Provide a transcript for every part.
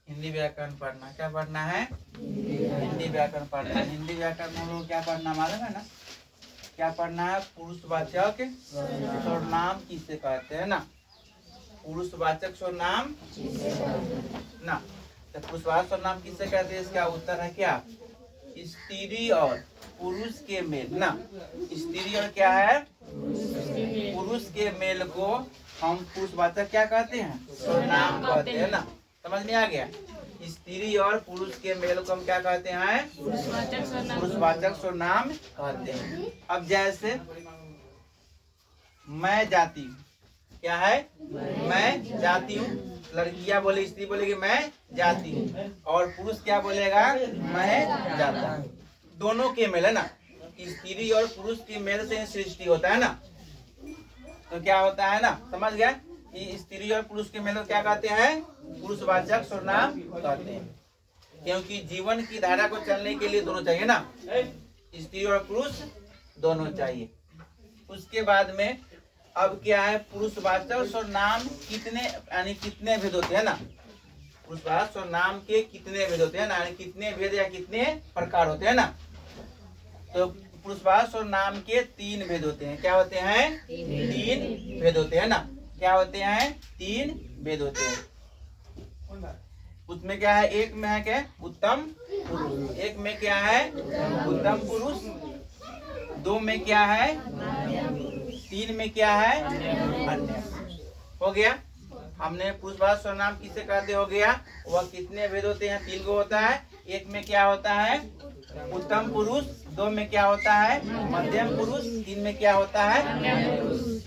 हिंदी व्याकरण पढ़ना। क्या पढ़ना है? हिंदी व्याकरण पढ़ना है। हिंदी व्याकरण हम लोग क्या पढ़ना मालूम है ना? क्या पढ़ना है? पुरुषवाचक सर्वनाम किसे कहते हैं ना? पुरुषवाचक सर्वनाम ना। तो पुरुषवाचक सर्वनाम किसे कहते हैं? इसका उत्तर है क्या? स्त्री और पुरुष के मेल ना। स्त्री और क्या है? पुरुष के मेल को हम पुरुषवाचक क्या कहते हैं? सर्वनाम कहते हैं ना। समझ में आ गया? स्त्री और पुरुष के मेल को हम क्या कहते हैं? पुरुषवाचक सर्वनाम कहते हैं। अब जैसे मैं जाती हूँ, क्या है? मैं जाती हूँ। लड़कियां बोले, स्त्री बोलेगी मैं जाती हूँ, और पुरुष क्या बोलेगा? मैं जाता हूँ। दोनों के मेल है ना। स्त्री और पुरुष के मेल से सृष्टि होता है ना। तो क्या होता है ना? समझ गया कि स्त्री और पुरुष के मेल को क्या कहते हैं? पुरुषवाचक सर्वनाम कहते हैं। क्योंकि जीवन की धारा को चलने के लिए दोनों चाहिए ना। स्त्री और पुरुष दोनों चाहिए। उसके बाद में अब क्या है? पुरुषवाचक सर्वनाम कितने यानी कितने भेद होते हैं ना? पुरुषवाचक सर्वनाम के कितने भेद होते हैं ना? यानी कितने भेद या कितने प्रकार होते हैं ना? तो पुरुषवाचक सर्वनाम के 3 भेद होते हैं। क्या होते हैं? 3 भेद होते हैं ना। क्या होते हैं? 3 भेद होते हैं। उसमें क्या है? एक में है क्या? उत्तम पुरुष। एक में क्या है? उत्तम पुरुष। 2 में क्या है? 3 में क्या है? अन्य। हो गया। हमने पुरुषवाचक सर्वनाम किसे कहते हो गया? वह कितने भेद होते हैं? 3 को होता है। एक में क्या होता है? उत्तम पुरुष। 2 में क्या होता है? मध्यम पुरुष। 3 में क्या होता है?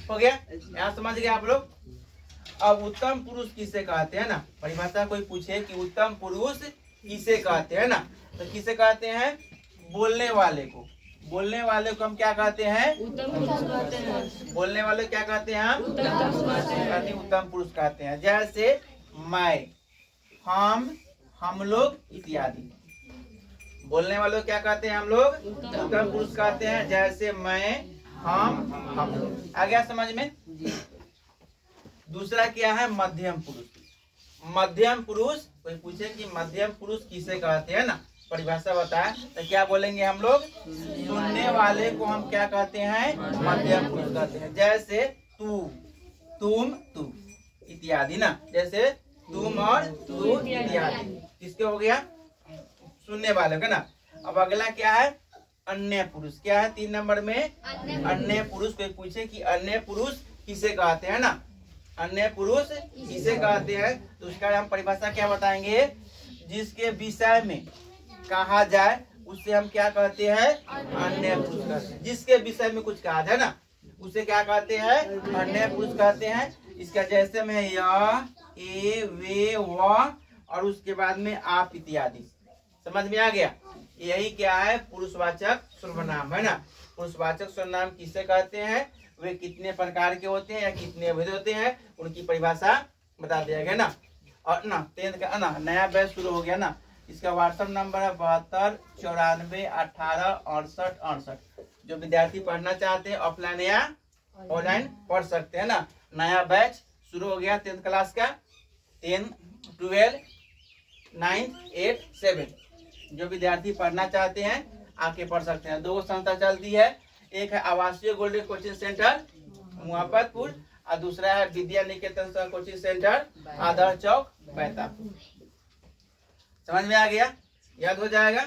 हो गया। यहाँ समझ गए आप लोग? अब उत्तम पुरुष किसे कहते हैं ना? परिभाषा कोई पूछे कि उत्तम पुरुष किसे कहते हैं ना, तो किसे कहते हैं? बोलने वाले को। बोलने वाले को हम क्या कहते हैं? उत्तम पुरुष कहते हैं। बोलने वाले क्या कहते हैं? हम उत्तम पुरुष कहते हैं। जैसे मैं, हम लोग इत्यादि। बोलने वालों क्या कहते हैं? हम लोग उत्तम पुरुष कहते हैं। जैसे मैं, हम लोग। आ गया समझ में? दूसरा क्या है? मध्यम पुरुष। मध्यम पुरुष कोई पूछे कि मध्यम पुरुष किसे कहते हैं ना, परिभाषा बताए तो क्या बोलेंगे हम लोग? सुनने वाले को हम क्या कहते हैं? मध्यम पुरुष कहते हैं। जैसे तू, तुम, तू इत्यादि ना। जैसे तुम और तू इत्यादि किसके हो गया? सुनने वाले का ना। अब अगला क्या है? अन्य पुरुष। क्या है 3 नंबर में? अन्य पुरुष। कोई पूछे कि अन्य पुरुष किसे कहते हैं ना, अन्य पुरुष किसे कहते हैं, तो उसका हम परिभाषा क्या बताएंगे? जिसके विषय में कहा जाए उससे हम क्या कहते हैं? अन्य पुरुष कहते हैं। जिसके विषय में कुछ कहा जाए ना, उसे क्या कहते हैं? अन्य पुरुष कहते हैं। इसका जैसे में यह, ए, वे, वह और उसके बाद में आप इत्यादि। समझ में आ गया? यही क्या है? पुरुषवाचक सर्वनाम है ना। पुरुषवाचक सर्वनाम किसे कहते हैं? वे कितने प्रकार के होते हैं या कितने भेद होते हैं, उनकी परिभाषा बता दिया गया ना। और ना 10th का ना नया बैच शुरू हो गया ना। इसका व्हाट्सएप नंबर है 72 94 18 68 68। जो विद्यार्थी पढ़ना चाहते हैं ऑफलाइन या ऑनलाइन पढ़ सकते हैं ना। नया बैच शुरू हो गया 10th क्लास का। 10, 12, 9, 8, 7 जो विद्यार्थी पढ़ना चाहते हैं आके पढ़ सकते हैं। 2 संस्था चलती है। एक है आवासीय गोल्डन कोचिंग सेंटर मुहब्बतपुर और दूसरा है विद्या निकेतन कोचिंग सेंटर आदर चौक बैतापुर। समझ में आ गया? याद हो जाएगा?